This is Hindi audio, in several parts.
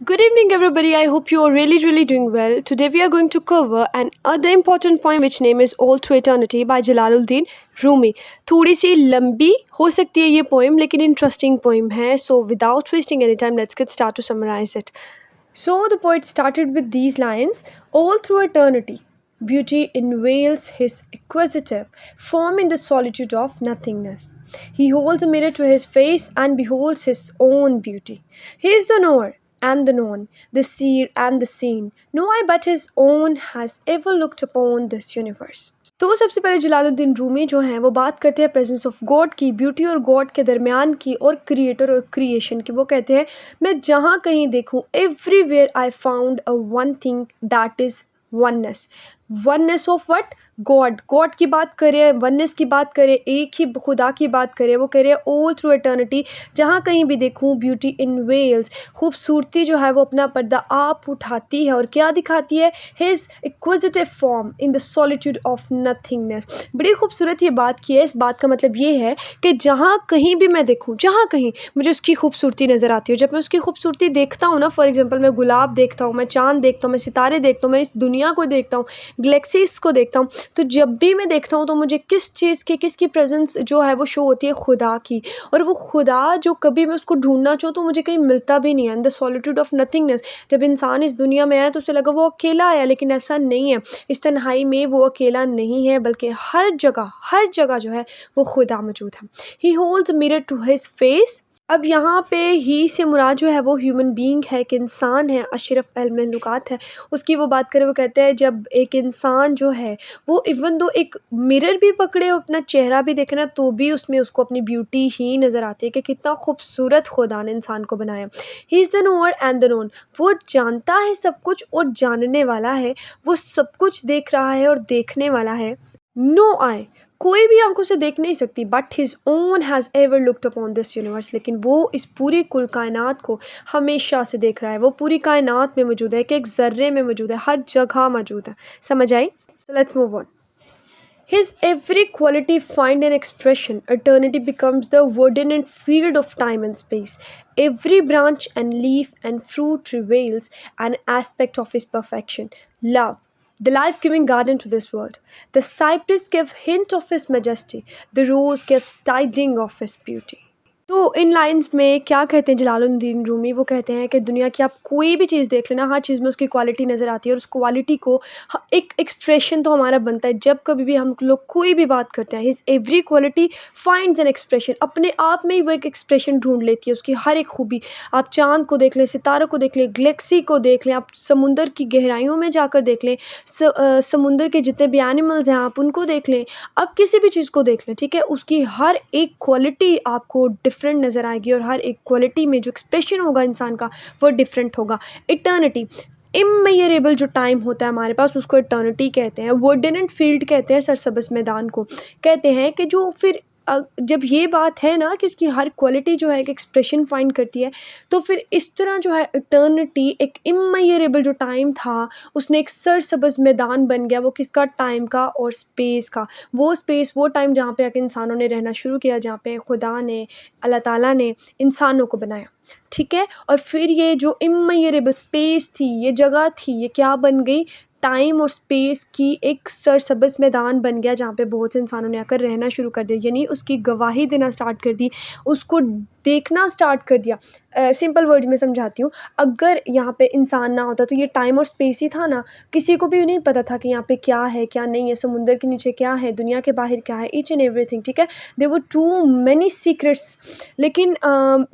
Good evening, everybody. I hope you are really doing well. Today, we are going to cover an other important poem, which name is All Through Eternity by Jalaluddin Rumi. थोड़ी सी लंबी हो सकती है ये poem, लेकिन interesting poem है. So, without wasting any time, let's get started to summarize it. So, the poet started with these lines: All through eternity, beauty unveils his acquisitive form in the solitude of nothingness. He holds a mirror to his face and beholds his own beauty. He is the knower and the known, the seer and the seen. No eye but his own has ever looked upon this universe. तो सबसे पहले जलालुद्दीन रूमी जो हैं वो बात करते हैं प्रेजेंस ऑफ गॉड की, ब्यूटी और गॉड के दरमियान की, और क्रिएटर और क्रिएशन की. वो कहते हैं, मैं जहाँ कहीं देखूँ, everywhere I found a one thing that is oneness. Oneness of what? God. God की बात करें, वननेस की बात करें, एक ही खुदा की बात करें. वो कह रहे हैं ऑल थ्रू एटर्निटी, जहाँ कहीं भी देखूँ, ब्यूटी इन वेल्स, खूबसूरती जो है वो अपना पर्दा आप उठाती है और क्या दिखाती है? His एक्विजिटिव form in the solitude of nothingness. बड़ी खूबसूरत ये बात की है. इस बात का मतलब ये है कि जहाँ कहीं भी मैं देखूँ, जहाँ कहीं मुझे उसकी खूबसूरती नज़र आती है. जब मैं उसकी खूबसूरती देखता हूँ ना, फॉर एग्जाम्पल मैं गुलाब देखता हूँ, मैं चाँद देखता हूँ, मैं सितारे देखता हूँ, मैं इस दुनिया को देखता हूँ, गैलेक्सीज को देखता हूँ, तो जब भी मैं देखता हूँ तो मुझे किस चीज़ की, किसकी प्रेजेंस जो है वो शो होती है? खुदा की. और वो खुदा जो कभी मैं उसको ढूंढना चाहूँ तो मुझे कहीं मिलता भी नहीं है. In the solitude of nothingness, जब इंसान इस दुनिया में आया तो उसे लगा वो अकेला आया, लेकिन ऐसा नहीं है. इस तन्हाई में वो अकेला नहीं है, बल्कि हर जगह जो है वो खुदा मौजूद है. He holds mirror to his face. अब यहाँ पे ही से मुराद जो है वो ह्यूमन बीइंग है, एक इंसान है, अशरफ अल मखलूक़ात है. उसकी वो बात करें, वो कहते हैं जब एक इंसान जो है वो इवन दो एक मिरर भी पकड़े, अपना चेहरा भी देखे ना, तो भी उसमें उसको अपनी ब्यूटी ही नज़र आती है कि कितना खूबसूरत खुदा ने इंसान को बनाया. He is the knower and the known. वो जानता है सब कुछ और जानने वाला है. वो सब कुछ देख रहा है और देखने वाला है. नो आई, कोई भी आंखों से देख नहीं सकती, but his own has ever looked upon this universe. लेकिन वो इस पूरी कुल कायनात को हमेशा से देख रहा है. वो पूरी कायनात में मौजूद है, कि एक ज़र्रे में मौजूद है, हर जगह मौजूद है. समझ आई? तो let's move on. His every quality find an expression. Eternity becomes the verdant field of time and space. Every branch and leaf and fruit reveals an aspect of his perfection. Love, the life-giving garden to this world. The cypress gives hint of his majesty. The rose gives tiding of his beauty. तो इन लाइन्स में क्या कहते हैं जलालुद्दीन रूमी? वो कहते हैं कि दुनिया की आप कोई भी चीज़ देख लेना, हर चीज़ में उसकी क्वालिटी नज़र आती है, और उस क्वालिटी को एक एक्सप्रेशन तो हमारा बनता है जब कभी भी हम लोग कोई भी बात करते हैं. His every quality finds an expression. अपने आप में ही वो एक एक्सप्रेशन ढूंढ लेती है, उसकी हर एक खूबी. आप चाँद को देख लें, सितारों को देख लें, गैलेक्सी को देख लें, आप समुंदर की गहराइयों में जाकर देख लें, समुंदर के जितने भी एनिमल्स हैं आप उनको देख लें, आप किसी भी चीज़ को देख लें, ठीक है, उसकी हर एक क्वालिटी आपको डिफरेंट नज़र आएगी, और हर एक क्वालिटी में जो एक्सप्रेशन होगा इंसान का वो डिफरेंट होगा. इटर्निटी, इमेजरेबल जो टाइम होता है हमारे पास, उसको इटर्निटी कहते हैं. वर्डिनेंट फील्ड कहते हैं सरसब्ज़ मैदान को. कहते हैं कि जो फिर जब ये बात है ना कि उसकी हर क्वालिटी जो है एक एक्सप्रेशन फाइंड करती है, तो फिर इस तरह जो है इटर्निटी, एक इमेजरेबल जो टाइम था, उसने एक सरसब्ज़ मैदान बन गया. वो किसका? टाइम का और स्पेस का. वो स्पेस, वो टाइम जहाँ पे आके इंसानों ने रहना शुरू किया, जहाँ पे खुदा ने, अल्लाह ताला ने इंसानों को बनाया, ठीक है. और फिर ये जो इमेजरेबल स्पेस थी, ये जगह थी, ये क्या बन गई? टाइम और स्पेस की एक सरसब्ज़ मैदान बन गया, जहाँ पे बहुत से इंसानों ने आकर रहना शुरू कर दिया, यानी उसकी गवाही देना स्टार्ट कर दी, उसको देखना स्टार्ट कर दिया. सिंपल वर्ड्स में समझाती हूँ. अगर यहाँ पे इंसान ना होता तो ये टाइम और स्पेस ही था ना, किसी को भी नहीं पता था कि यहाँ पे क्या है क्या नहीं है, समुंदर के नीचे क्या है, दुनिया के बाहर क्या है, ईच एंड एवरीथिंग, ठीक है. There were too many secrets. लेकिन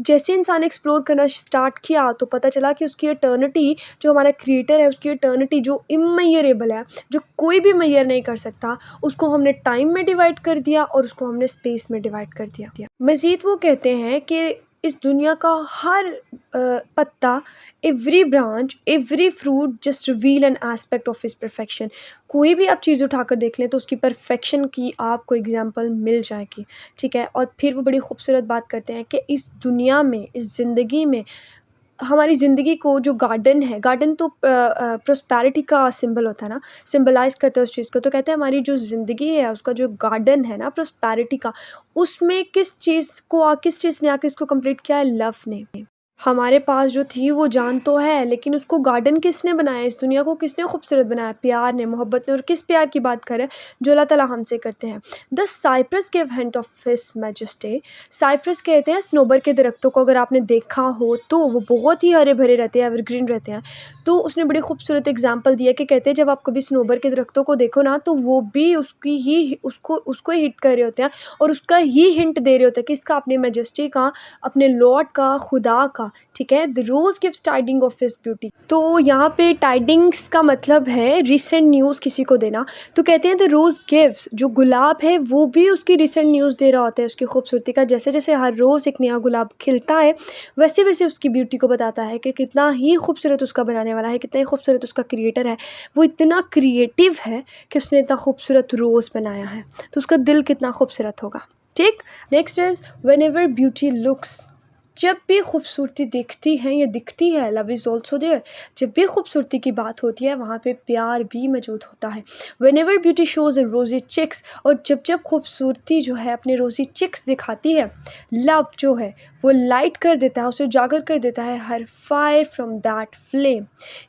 जैसे इंसान एक्सप्लोर करना स्टार्ट किया तो पता चला कि उसकी इटर्निटी, जो हमारा क्रिएटर है, उसकी इटर्निटी जो इमेजरेबल है, जो कोई भी मेजर नहीं कर सकता, उसको हमने टाइम में डिवाइड कर दिया और उसको हमने स्पेस में डिवाइड कर दिया. मज़ीद वो कहते हैं कि इस दुनिया का हर पत्ता, every branch, every fruit just reveal an aspect of his perfection. कोई भी आप चीज़ उठाकर देख लें तो उसकी परफेक्शन की आपको एग्जांपल मिल जाएगी, ठीक है. और फिर वो बड़ी खूबसूरत बात करते हैं कि इस दुनिया में, इस ज़िंदगी में, हमारी ज़िंदगी को जो गार्डन है, गार्डन तो प्रॉस्पेरिटी का सिंबल होता है ना, सिंबलाइज़ करता है उस चीज़ को. तो कहते हैं हमारी जो ज़िंदगी है, उसका जो गार्डन है ना प्रॉस्पेरिटी का, उसमें किस चीज़ ने आके इसको कंप्लीट किया है? लव ने. हमारे पास जो थी वो जान तो है, लेकिन उसको गार्डन किसने बनाया? इस दुनिया को किसने खूबसूरत बनाया? प्यार ने, मोहब्बत ने। और किस प्यार की बात करें जो अल्लाह ताला हमसे करते हैं? The cypress give hint of his majesty. Cypress कहते हैं स्नोबर के दरख्तों को, अगर आपने देखा हो तो वो बहुत ही हरे भरे रहते हैं, एवरग्रीन रहते हैं। तो उसने बड़ी खूबसूरत एग्जाम्पल दिया कि कहते हैं जब आप कभी स्नोबर के दरख्तों को देखो ना, तो वो भी उसकी ही उसको ही हिट कर रहे होते हैं और उसका ही हिंट दे रहे होते हैं कि इसका अपने मैजेस्टी का, अपने लॉर्ड का, खुदा का। ठीक है, the rose gives tiding of his beauty. तो यहाँ पे टाइडिंग्स का मतलब है रिसेंट न्यूज़ किसी को देना। तो कहते हैं द रोज गिव्स, जो गुलाब है वो भी उसकी रिसेंट न्यूज़ दे रहा होता है उसकी खूबसूरती का। जैसे जैसे हर रोज़ एक नया गुलाब खिलता है, वैसे वैसे उसकी ब्यूटी को बताता है कि कितना ही खूबसूरत उसका बनाने वाला है, कितना ही खूबसूरत उसका क्रिएटर है। वो इतना क्रिएटिव है कि उसने इतना खूबसूरत रोज़ बनाया है, तो उसका दिल कितना खूबसूरत होगा। ठीक। Next is when ever beauty looks. जब भी खूबसूरती दिखती है या दिखती है, लव इज़ ऑल्सो देयर। जब भी खूबसूरती की बात होती है वहाँ पे प्यार भी मौजूद होता है। वेन एवर ब्यूटी शोज़ अ रोज़ी चिक्स, और जब जब खूबसूरती जो है अपने रोज़ी चिक्स दिखाती है, लव जो है वो लाइट कर देता है, उसे उजागर कर देता है हर फायर फ्रॉम दैट फ्लेम।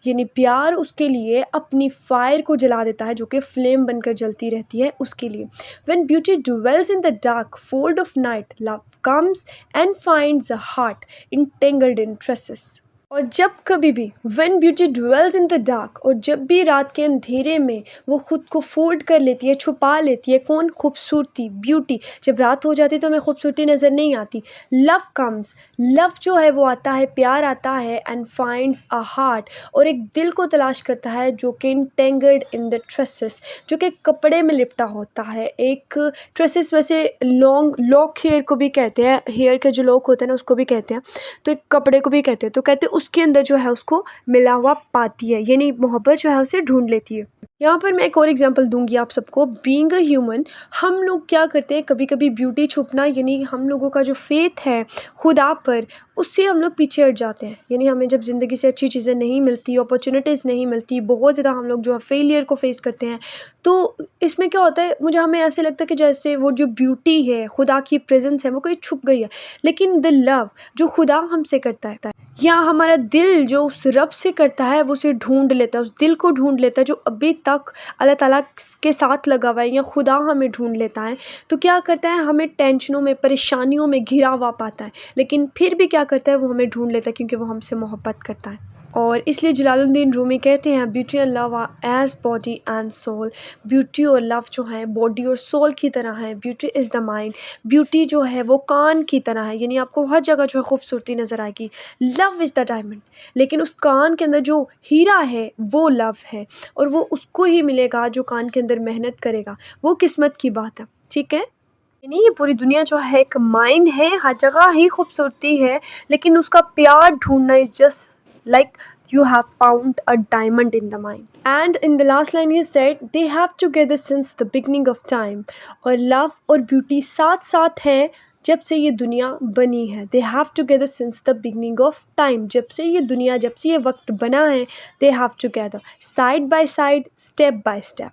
यानी प्यार उसके लिए अपनी फायर को जला देता है जो कि फ्लेम बनकर जलती रहती है उसके लिए। When beauty dwells in the dark fold of night, love comes and finds a heart entangled in tresses. और जब कभी भी when beauty dwells in the dark, और जब भी रात के अंधेरे में वो खुद को फोल्ड कर लेती है, छुपा लेती है, कौन? खूबसूरती, ब्यूटी। जब रात हो जाती है तो हमें खूबसूरती नज़र नहीं आती। लव कम्स, लव जो है वो आता है, प्यार आता है, एंड फाइंड्स अ हार्ट, और एक दिल को तलाश करता है जो कि इंटेंगल्ड इन द ट्रेसेस, जो कि कपड़े में लिपटा होता है। एक ट्रेसेस वैसे लॉन्ग लॉक हेयर को भी कहते हैं, हेयर के जो लॉक होते हैं ना उसको भी कहते हैं, तो एक कपड़े को भी कहते हैं। तो कहते हैं उसके अंदर जो है उसको मिला हुआ पाती है, यानी मोहब्बत जो है उसे ढूंढ लेती है। यहाँ पर मैं एक और एग्जांपल दूंगी आप सबको। बीइंग अ ह्यूमन, हम लोग क्या करते हैं, कभी कभी ब्यूटी छुपना, यानी हम लोगों का जो फेथ है खुदा पर, उससे हम लोग पीछे हट जाते हैं। यानी हमें जब ज़िंदगी से अच्छी चीज़ें नहीं मिलती, अपॉर्चुनिटीज़ नहीं मिलती, बहुत ज़्यादा हम लोग जो है फेलियर को फेस करते हैं, तो इसमें क्या होता है, हमें ऐसे लगता है कि जैसे वो जो ब्यूटी है, खुदा की प्रेजेंस है, वो कहीं छुप गई है। लेकिन द लव जो खुदा हमसे करता है, या हमारा दिल जो उस रब से करता है, वो उसे ढूंढ लेता है, उस दिल को ढूंढ लेता है जो अभी तक अल्लाह ताला के साथ लगा हुआ है, या खुदा हमें ढूंढ लेता है। तो क्या करता है, हमें टेंशनों में, परेशानियों में घिरा हुआ पाता है, लेकिन फिर भी क्या करता है, वो हमें ढूंढ लेता है क्योंकि वो हमसे मोहब्बत करता है। और इसलिए जलालुद्दीन रूमी कहते हैं beauty and love are as body and soul. Beauty और लव जो है बॉडी और सोल की तरह है। Beauty is the mind, beauty जो है वो कान की तरह है, यानी आपको हर जगह जो है खूबसूरती नज़र आएगी। लव इज़ द डायमंड, लेकिन उस कान के अंदर जो हीरा है वो लव है, और वो उसको ही मिलेगा जो कान के अंदर मेहनत करेगा। वो किस्मत की बात है। ठीक है, यानी ये पूरी दुनिया जो है एक माइंड है, हर जगह ही खूबसूरती है, लेकिन उसका प्यार ढूंढना is just like you have found a diamond in the mine. And in the last line he said they have together since the beginning of time. और love और beauty साथ साथ हैं जब से ये दुनिया बनी है। they have together since the beginning of time, जब से ये दुनिया, जब से ये वक्त बना है, they have together side by side, step by step.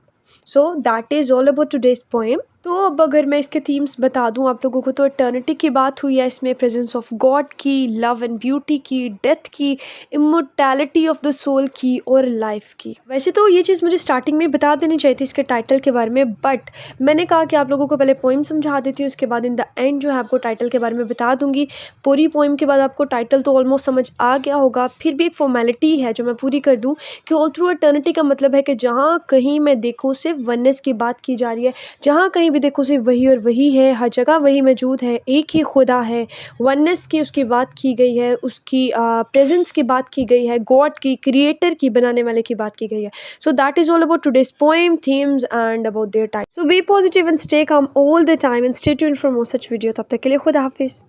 So that is all about today's poem. तो अब अगर मैं इसके थीम्स बता दूं आप लोगों को, तो इटर्निटी की बात हुई है इसमें, प्रेजेंस ऑफ गॉड की, लव एंड ब्यूटी की, डेथ की, इमोर्टैलिटी ऑफ द सोल की, और लाइफ की। वैसे तो ये चीज़ मुझे स्टार्टिंग में बता देनी चाहिए थी इसके टाइटल के बारे में, बट मैंने कहा कि आप लोगों को पहले पोइम समझा देती हूँ, उसके बाद इन द एंड जो है आपको टाइटल के बारे में बता दूंगी। पूरी पोइम के बाद आपको टाइटल तो ऑलमोस्ट समझ आ गया होगा, फिर भी एक फॉर्मेलिटी है जो मैं पूरी कर दूँ कि ऑल थ्रू इटर्निटी का मतलब है कि जहाँ कहीं मैं देखूँ सिर्फ वननेस की बात की जा रही है, जहाँ कहीं भी देखो सिर्फ वही और वही है, हर जगह वही मौजूद है, एक ही खुदा है। वननेस की उसकी बात की गई है, उसकी प्रेजेंस की बात की गई है, गॉड की, क्रिएटर की, बनाने वाले की बात की गई है। So that is all about today's poem, themes and about their time. So be positive and stay calm all the time and stay tuned for more such video. तब तक के लिए खुदा हाफिज़।